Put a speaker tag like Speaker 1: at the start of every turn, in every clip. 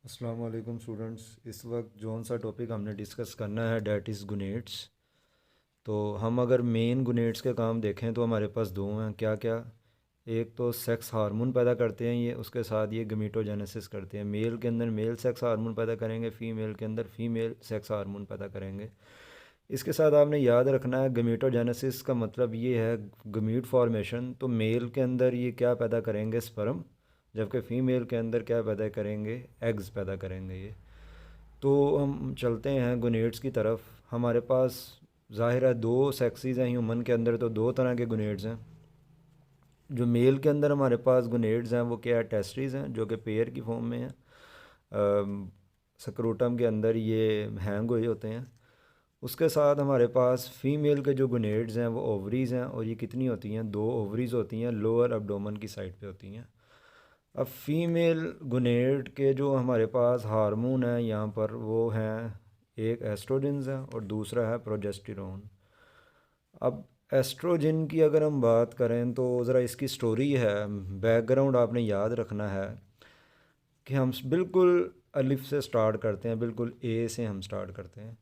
Speaker 1: अस्सलाम वालेकुम स्टूडेंट्स। इस वक्त जौन सा टॉपिक हमने डिस्कस करना है डैट इज़ गुनेट्स। तो हम अगर मेन गुनेट्स के काम देखें तो हमारे पास दो हैं। क्या क्या? एक तो सेक्स हार्मोन पैदा करते हैं ये, उसके साथ ये गमीटोजेनेसिस करते हैं। मेल के अंदर मेल सेक्स हार्मोन पैदा करेंगे, फ़ीमेल के अंदर फ़ीमेल सेक्स हार्मोन पैदा करेंगे। इसके साथ आपने याद रखना है गमीटोजेनेसिस का मतलब ये है गमीट फॉर्मेशन। तो मेल के अंदर ये क्या पैदा करेंगे? स्पर्म। जबकि फ़ीमेल के अंदर क्या पैदा करेंगे? एग्स पैदा करेंगे ये। तो हम चलते हैं गुनेड्स की तरफ। हमारे पास ज़ाहिर है दो सेक्सीज़ हैं ह्यूमन के अंदर, तो दो तरह के गुनेड्स हैं। जो मेल के अंदर हमारे पास गुनेड्स हैं वो क्या है? टेस्ट्रीज़ हैं, जो कि पेयर की फॉर्म में हैं। स्क्रोटम के अंदर ये हैंग हुए होते हैं। उसके साथ हमारे पास फ़ीमेल के जो गुनेड्स हैं वो ओवरीज़ हैं, और ये कितनी होती हैं? दो ओवरीज़ होती हैं, लोअर अब्डोमन की साइड पे होती हैं। अब फ़ीमेल गुनेड के जो हमारे पास हार्मोन है यहाँ पर वो हैं, एक एस्ट्रोजन्स है और दूसरा है प्रोजेस्टेरोन। अब एस्ट्रोजन की अगर हम बात करें तो ज़रा इसकी स्टोरी है, बैकग्राउंड आपने याद रखना है कि हम बिल्कुल अलिफ से स्टार्ट करते हैं, बिल्कुल ए से हम स्टार्ट करते हैं।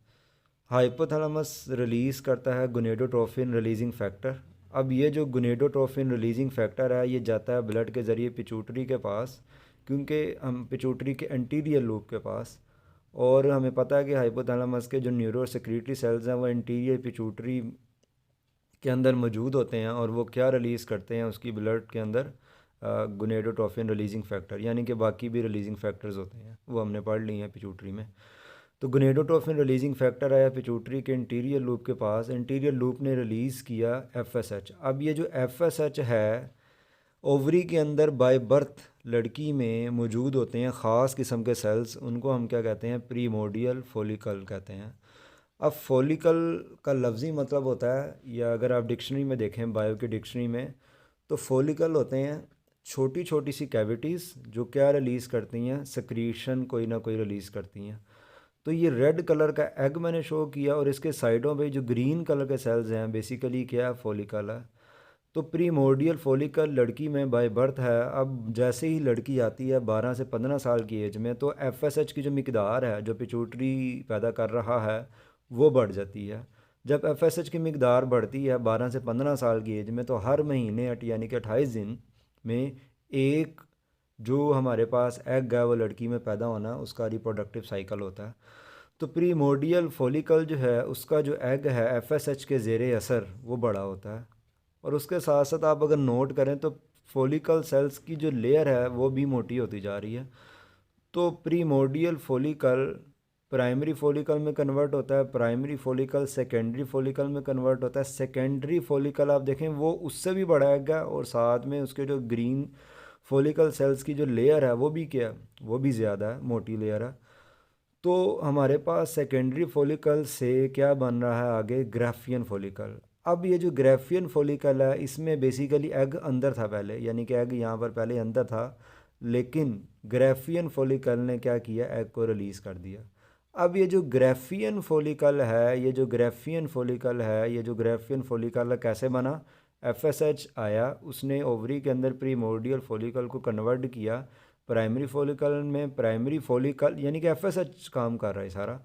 Speaker 1: हाइपोथैलेमस रिलीज़ करता है गोनेडोट्रोफिन रिलीजिंग फैक्टर। अब ये जो गोनेडोट्रोफिन रिलीजिंग फैक्टर है ये जाता है ब्लड के ज़रिए पिट्यूटरी के पास, क्योंकि हम पिट्यूटरी के एंटीरियर लूप के पास। और हमें पता है कि हाइपोथैलेमस के जो न्यूरो सेक्रेटरी सेल्स हैं वो एंटीरियर पिट्यूटरी के अंदर मौजूद होते हैं, और वो क्या रिलीज़ करते हैं उसकी ब्लड के अंदर? गोनेडोट्रोफिन रिलीजिंग फैक्टर, यानी कि बाकी भी रिलीजिंग फैक्टर्स होते हैं, वो हमने पढ़ ली हैं पिट्यूटरी में। तो गोनेडोट्रोफिन रिलीजिंग फैक्टर आया पिट्यूटरी के इंटीरियर लूप के पास, इंटीरियर लूप ने रिलीज़ किया एफएसएच। अब ये जो एफएसएच है ओवरी के अंदर बाय बर्थ लड़की में मौजूद होते हैं ख़ास किस्म के सेल्स, उनको हम क्या कहते हैं? प्रीमोडियल फॉलिकल कहते हैं। अब फॉलिकल का लफ्ज़ी मतलब होता है, या अगर आप डिक्शनरी में देखें बायो की डिक्शनरी में, तो फॉलिकल होते हैं छोटी छोटी सी कैविटीज़ जो क्या रिलीज़ करती हैं? सक्रीशन कोई ना कोई रिलीज़ करती हैं। तो ये रेड कलर का एग मैंने शो किया, और इसके साइडों पे जो ग्रीन कलर के सेल्स हैं बेसिकली क्या है? फॉलिकल है। तो प्रीमोर्डियल फॉलिकल लड़की में बाय बर्थ है। अब जैसे ही लड़की आती है 12 से 15 साल की एज में, तो एफएसएच की जो मकदार है जो पिट्यूटरी पैदा कर रहा है वो बढ़ जाती है। जब एफएसएच की मकदार बढ़ती है 12 से 15 साल की एज में, तो हर महीने यानी कि 28 दिन में एक जो हमारे पास एग है वो लड़की में पैदा होना, उसका रिप्रोडक्टिव साइकिल होता है। तो प्रीमोर्डियल फॉलिकल जो है उसका जो एग है एफएसएच के ज़ेरे असर वो बड़ा होता है। और उसके साथ साथ आप अगर नोट करें तो फॉलिकल सेल्स की जो लेयर है वो भी मोटी होती जा रही है। तो प्रीमोर्डियल फॉलिकल प्राइमरी फॉलिकल में कन्वर्ट होता है, प्राइमरी फॉलिकल सेकेंडरी फॉलिकल में कन्वर्ट होता है, सेकेंडरी फॉलिकल आप देखें वो उससे भी बड़ा है, और साथ में उसके जो ग्रीन फॉलिकल सेल्स की जो लेयर है वो भी क्या है? वो भी ज़्यादा है, मोटी लेयर है। तो हमारे पास सेकेंडरी फॉलिकल से क्या बन रहा है आगे? Graafian follicle. अब ये जो ग्राफियन फॉलिकल है इसमें बेसिकली एग अंदर था पहले, यानी कि एग यहाँ पर पहले अंदर था, लेकिन ग्राफियन फॉलिकल ने क्या किया? एग को रिलीज़ कर दिया। अब ये जो ग्राफियन फॉलिकल है, ये जो ग्राफियन फॉलिकल है, ये जो ग्राफियन फॉलिकल कैसे बना? एफएसएच आया, उसने ओवरी के अंदर प्रीमोर्डियल फॉलिकल को कन्वर्ट किया प्राइमरी फॉलिकल में। प्राइमरी फॉलिकल यानी कि एफएसएच काम कर रहा है सारा।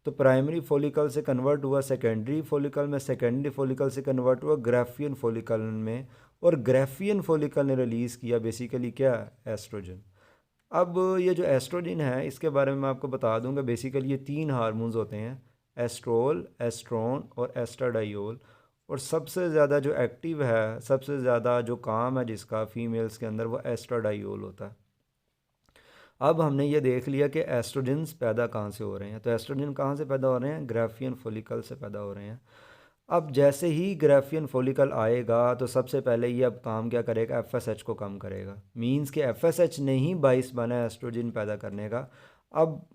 Speaker 1: तो प्राइमरी फॉलिकल से कन्वर्ट हुआ सेकेंडरी फॉलिकल में, सेकेंडरी फॉलिकल से कन्वर्ट हुआ ग्राफियन फॉलिकल में, और ग्राफियन फॉलिकल ने रिलीज़ किया बेसिकली क्या? एस्ट्रोजन। अब ये जो एस्ट्रोजन है इसके बारे में मैं आपको बता दूंगा। बेसिकली ये तीन हार्मोन्स होते हैं, एस्ट्रोल, एस्ट्रोन और एस्ट्राडाइल। और सबसे ज़्यादा जो एक्टिव है, सबसे ज़्यादा जो काम है जिसका फीमेल्स के अंदर, वो एस्ट्राडाइल होता है। अब हमने ये देख लिया कि एस्ट्रोजन्स पैदा कहाँ से हो रहे हैं। तो एस्ट्रोजन कहाँ से पैदा हो रहे हैं? ग्राफियन फॉलिकल से पैदा हो रहे हैं। अब जैसे ही ग्राफियन फॉलिकल आएगा तो सबसे पहले ये अब काम क्या करेगा? एफएसएच को कम करेगा। मींस कि एफएसएच ने ही बाइस बना एस्ट्रोजन पैदा करने का। अब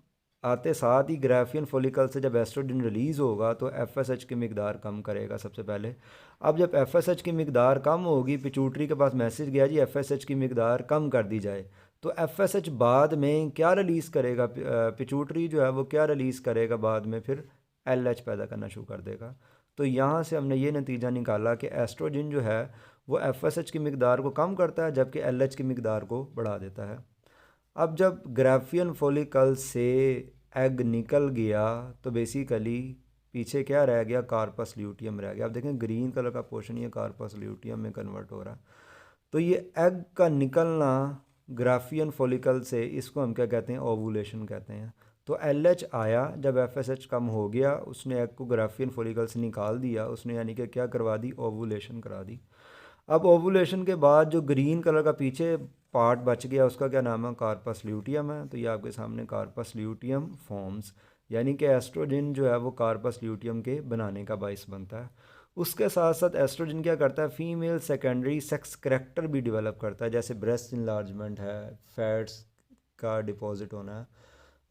Speaker 1: आते साथ ही ग्राफियन फॉलिकल से जब एस्ट्रोजन रिलीज़ होगा तो एफएसएच की मकदार कम करेगा सबसे पहले। अब जब एफएसएच की मकदार कम होगी, पिट्यूटरी के पास मैसेज गया जी एफएसएच की मकदार कम कर दी जाए, तो एफएसएच बाद में क्या रिलीज़ करेगा? पिट्यूटरी जो है वो क्या रिलीज़ करेगा बाद में? फिर एलएच पैदा करना शुरू कर देगा। तो यहाँ से हमने ये नतीजा निकाला कि एस्ट्रोजन जो है वो एफएसएच की मकदार को कम करता है, जबकि एलएच की मकदार को बढ़ा देता है। अब जब ग्राफियन फॉलिकल से एग निकल गया तो बेसिकली पीछे क्या रह गया, कार्पस ल्यूटियम रह गया। आप देखें ग्रीन कलर का पोर्शन ये कार्पस ल्यूटियम में कन्वर्ट हो रहा है। तो ये एग का निकलना ग्राफियन फॉलिकल से, इसको हम क्या कहते हैं, ओवुलेशन कहते हैं। तो एल एच आया, जब एफ एस एच कम हो गया उसने एग को ग्राफियन फॉलिकल से निकाल दिया उसने, यानी कि क्या करवा दी, ओवुलेशन करा दी। अब ओवुलेशन के बाद जो ग्रीन कलर का पीछे पार्ट बच गया उसका क्या नाम है, कार्पस ल्यूटियम है। तो ये आपके सामने कार्पस ल्यूटियम फॉर्म्स, यानी कि एस्ट्रोजन जो है वो कार्पस ल्यूटियम के बनाने का बायस बनता है। उसके साथ साथ एस्ट्रोजन क्या करता है, फीमेल सेकेंडरी सेक्स करेक्टर भी डेवलप करता है, जैसे ब्रेस्ट इनलार्जमेंट है, फैट्स का डिपॉजिट होना है,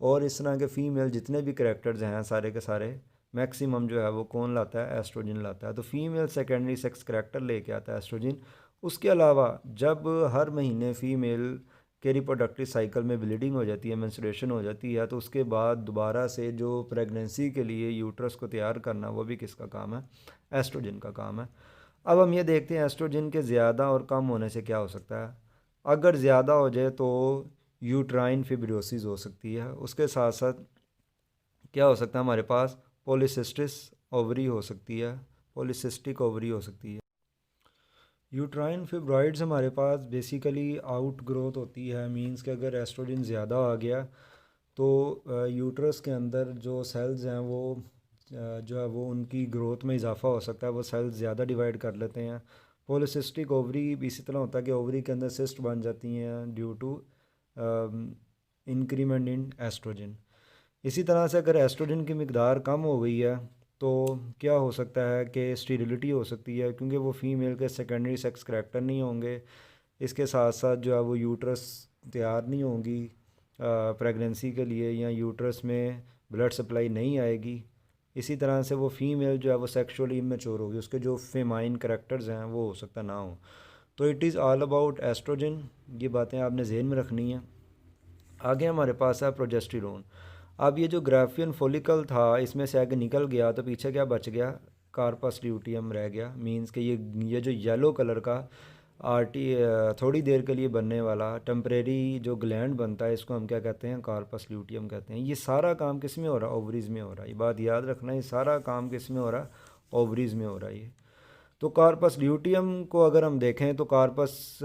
Speaker 1: और इस तरह के फीमेल जितने भी करेक्टर्स हैं सारे के सारे मैक्सिमम जो है वो कौन लाता है, एस्ट्रोजन लाता है। तो फीमेल सेकेंडरी सेक्स करेक्टर लेके आता है एस्ट्रोजन। उसके अलावा जब हर महीने फीमेल के रिप्रोडक्टिव साइकिल में ब्लीडिंग हो जाती है, मेंस्ट्रुएशन हो जाती है, तो उसके बाद दोबारा से जो प्रेगनेंसी के लिए यूट्रस को तैयार करना वो भी किसका काम है, एस्ट्रोजन का काम है। अब हम ये देखते हैं एस्ट्रोजन के ज़्यादा और कम होने से क्या हो सकता है। अगर ज़्यादा हो जाए तो यूट्राइन फिब्रोसिस हो सकती है। उसके साथ साथ क्या हो सकता है हमारे पास, पॉलीसिस्टिस ओवरी हो सकती है, पॉलीसिस्टिक ओवरी हो सकती है। यूट्राइन फिब्रॉइड्स हमारे पास बेसिकली आउट ग्रोथ होती है, मींस कि अगर एस्ट्रोजन ज़्यादा आ गया तो यूट्रस के अंदर जो सेल्स हैं वो जो है वो उनकी ग्रोथ में इजाफा हो सकता है, वो सेल्स ज़्यादा डिवाइड कर लेते हैं। पॉलीसिस्टिक ओवरी भी इसी तरह होता है कि ओवरी के अंदर सिस्ट बन जाती हैं due to increment in estrogen. इसी तरह से अगर एस्ट्रोजन की मिकदार कम हो गई है तो क्या हो सकता है कि स्टीरिलिटी हो सकती है, क्योंकि वो फीमेल के सेकेंडरी सेक्स करैक्टर नहीं होंगे। इसके साथ साथ जो है वो यूट्रस तैयार नहीं होंगी प्रेगनेंसी के लिए, या यूट्रस में ब्लड सप्लाई नहीं आएगी। इसी तरह से वो फीमेल जो है वो सेक्सुअली इमेच्योर होगी, उसके जो फेमाइन करैक्टर्स हैं वो हो सकता ना हो। तो it is all about estrogen, ये बातें आपने जहन में रखनी है। आगे हमारे पास है प्रोजेस्टेरोन। अब ये जो ग्राफियन फॉलिकल था इसमें से आगे निकल गया तो पीछे क्या बच गया, कार्पस ल्यूटियम रह गया। मींस कि ये जो येलो कलर का आर्टी थोड़ी देर के लिए बनने वाला टेम्परेरी जो ग्लैंड बनता है इसको हम क्या कहते हैं, कार्पस ल्यूटियम कहते हैं। ये सारा काम किस में हो रहा है, ओवरीज में हो रहा है। ये बात याद रखना, ये सारा काम किस में हो रहा है, ओवरीज में हो रहा है ये। तो कार्पस ल्यूटियम को अगर हम देखें तो कार्पस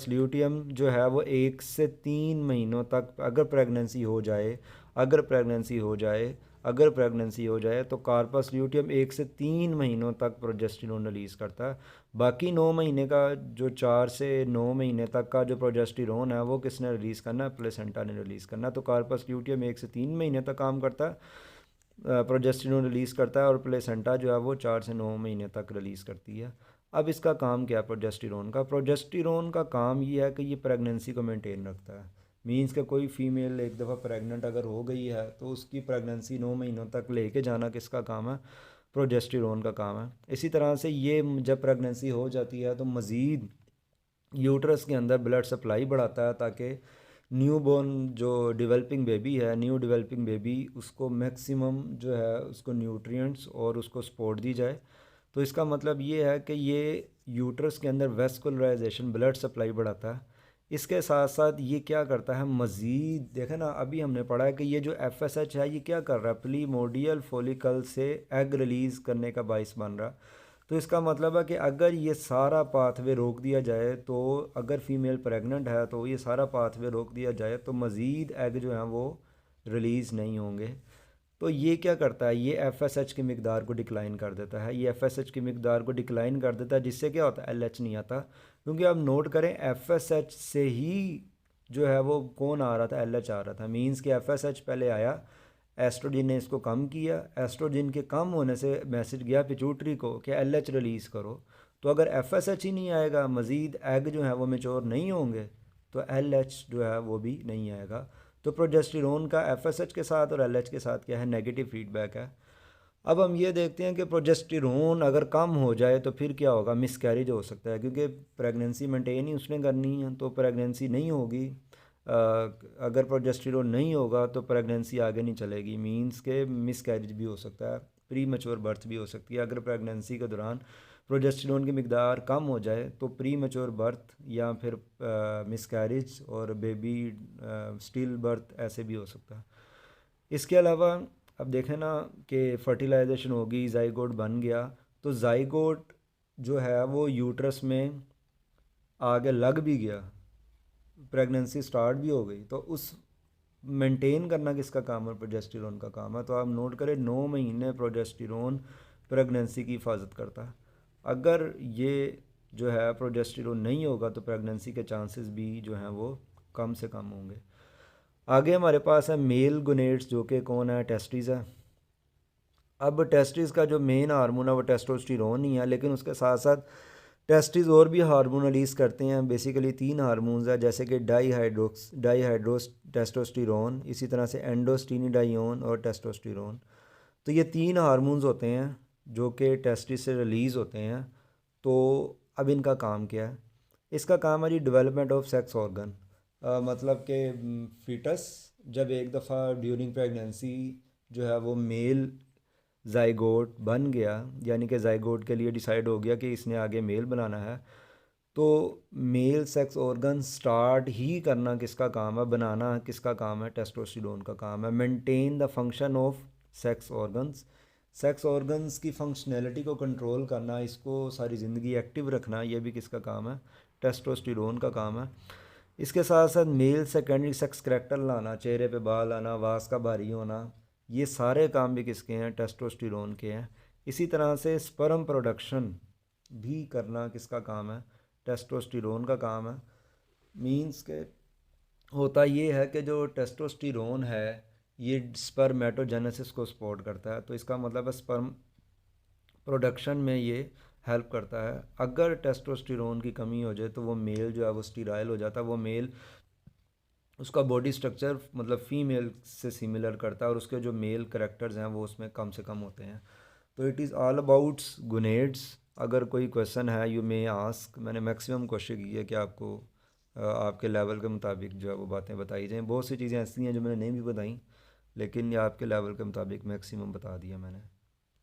Speaker 1: ल्यूटियम जो है वो 1 से 3 महीनों तक अगर प्रेगनेंसी हो जाए, अगर प्रेगनेंसी हो जाए अगर प्रेगनेंसी हो जाए तो कार्पस ल्यूटियम 1 से 3 महीनों तक प्रोजेस्टेरोन रिलीज़ करता है। बाकी 9 महीने का, जो 4 से 9 महीने तक का जो प्रोजेस्टेरोन है वो किसने रिलीज़ करना है, प्लेसेंटा ने रिलीज़ करना है। तो कार्पस ल्यूटियम 1 से 3 महीने तक काम करता है, प्रोजेस्टेरोन रिलीज़ करता है, और प्लेसेंटा जो है वो 4 से 9 महीने तक रिलीज़ करती है। अब इसका काम क्या है प्रोजेस्टेरोन का काम ये है कि ये प्रेगनेंसी को मेंटेन रखता है। मींस कि कोई फीमेल एक दफ़ा प्रेग्नेंट अगर हो गई है तो उसकी प्रेगनेंसी 9 महीनों तक लेके जाना किसका काम है, प्रोजेस्टेरोन का काम है। इसी तरह से ये जब प्रेगनेंसी हो जाती है तो मज़ीद यूट्रस के अंदर ब्लड सप्लाई बढ़ाता है, ताकि न्यू बॉर्न जो डेवलपिंग बेबी है, न्यू डेवलपिंग बेबी उसको मैक्सिमम जो है उसको न्यूट्रिएंट्स और उसको सपोर्ट दी जाए। तो इसका मतलब ये है कि ये यूट्रस के अंदर वेस्कुलराइजेशन, ब्लड सप्लाई बढ़ाता है। इसके साथ साथ ये क्या करता है, मज़ीद देखें ना, अभी हमने पढ़ा है कि ये जो एफ एस एच है ये क्या कर रहा है, प्रीमोडियल फॉलिकल से एग रिलीज़ करने का बाइस बन रहा है। तो इसका मतलब है कि अगर ये सारा पाथवे रोक दिया जाए, तो अगर फीमेल प्रेग्नेंट है तो ये सारा पाथवे रोक दिया जाए तो मज़ीद एग जो हैं वो रिलीज़ नहीं होंगे। तो ये क्या करता है, ये एफ एस एच की मकदार को डिक्लाइन कर देता है। ये एफ एस एच की मकदार को डिक्लाइन कर देता है, जिससे क्या होता है, एल एच नहीं आता। क्योंकि आप नोट करें एफ एस एच से ही जो है वो कौन आ रहा था, एल एच आ रहा था। मीन्स कि एफ एस एच पहले आया, एस्ट्रोजन ने इसको कम किया, एस्ट्रोजन के कम होने से मैसेज गया पिट्यूटरी को कि एल एच रिलीज़ करो। तो अगर एफ एस एच ही नहीं आएगा, मज़ीद एग जो है वो मेच्योर नहीं होंगे, तो एल एच जो है वो भी नहीं आएगा। तो प्रोजेस्टेरोन का एफ एस एच के साथ और एल एच के साथ क्या है, नेगेटिव फीडबैक है। अब हम ये देखते हैं कि प्रोजेस्टेरोन अगर कम हो जाए तो फिर क्या होगा, मिसकैरेज हो सकता है, क्योंकि प्रेगनेंसी मेंटेन ही उसने करनी है, तो प्रेगनेंसी नहीं होगी। अगर प्रोजेस्टेरोन नहीं होगा तो प्रेगनेंसी आगे नहीं चलेगी, मींस के मिसकैरेज भी हो सकता है, प्री मैच्योर बर्थ भी हो सकती है अगर प्रेगनेंसी के दौरान प्रोजेस्टेरोन की मकदार कम हो जाए तो प्री मैच्योर बर्थ या फिर मिसकैरेज और बेबी स्टिल बर्थ ऐसे भी हो सकता है। इसके अलावा अब देखें ना कि फर्टिलाइजेशन होगी, जाइगोट बन गया, तो जाइगोट जो है वो यूट्रस में आगे लग भी गया, प्रेगनेंसी स्टार्ट भी हो गई, तो उस मेंटेन करना किसका काम है? प्रोजेस्टेरोन का काम है। तो आप नोट करें 9 महीने प्रोजेस्टेरोन प्रेगनेंसी की हिफाजत करता है। अगर ये जो है प्रोजेस्टेरोन नहीं होगा तो प्रेगनेंसी के चांसेस भी जो हैं वो कम से कम होंगे। आगे हमारे पास है मेल गोनेड्स, जो कि कौन है? टेस्टिस है। अब टेस्टिस का जो मेन हार्मोन है वो टेस्टोस्टेरोन ही है, लेकिन उसके साथ साथ टेस्टिस और भी हार्मोन रिलीज़ करते हैं। बेसिकली 3 हार्मोन्स है, जैसे कि डाईहाइड्रोस टेस्टोस्टेरोन, इसी तरह से एंडोस्टेनिडाइन और टेस्टोस्टेरोन। तो ये 3 हार्मोन्स होते हैं जो कि टेस्टिस से रिलीज़ होते हैं। तो अब इनका काम क्या है? इसका काम है जी डेवलपमेंट ऑफ सेक्स ऑर्गन। मतलब कि फीटस जब एक दफ़ा ड्यूरिंग प्रेगनेंसी जो है वो मेल जाइगोट बन गया, यानी कि जाइगोट के लिए डिसाइड हो गया कि इसने आगे मेल बनाना है, तो मेल सेक्स ऑर्गन स्टार्ट ही करना किसका काम है? बनाना किसका काम है? टेस्टोस्टेरोन का काम है। Maintain the function of sex organs, sex organs की फंक्शनैलिटी को कंट्रोल करना, इसको सारी ज़िंदगी एक्टिव रखना, ये भी किसका काम है? टेस्टोस्टेरोन का काम है। इसके साथ साथ मेल सेकेंडरी सेक्स करैक्टर लाना, चेहरे पे बाल आना, वास का भारी होना, ये सारे काम भी किसके हैं? टेस्टोस्टेरोन के हैं। इसी तरह से स्पर्म प्रोडक्शन भी करना किसका काम है? टेस्टोस्टेरोन का काम है। मींस के होता ये है कि जो टेस्टोस्टेरोन है ये स्पर्मेटोजेनेसिस को सपोर्ट करता है, तो इसका मतलब है स्पर्म प्रोडक्शन में ये हेल्प करता है। अगर टेस्टोस्टेरोन की कमी हो जाए तो वो मेल जो है वो स्टीराइल हो जाता है, वो मेल उसका बॉडी स्ट्रक्चर मतलब फीमेल से सिमिलर करता है और उसके जो मेल करेक्टर्स हैं वो उसमें कम से कम होते हैं। तो इट इज़ ऑल अबाउट गुनेड्स। अगर कोई क्वेश्चन है यू मे आस्क। मैंने मैक्सिमम कोशिश की है कि आपको आपके लेवल के मुताबिक जो है वो बातें बताई जाएँ। बहुत सी चीज़ें ऐसी हैं जो मैंने नहीं भी बताई, लेकिन ये आपके लेवल के मुताबिक मैक्सिमम बता दिया मैंने।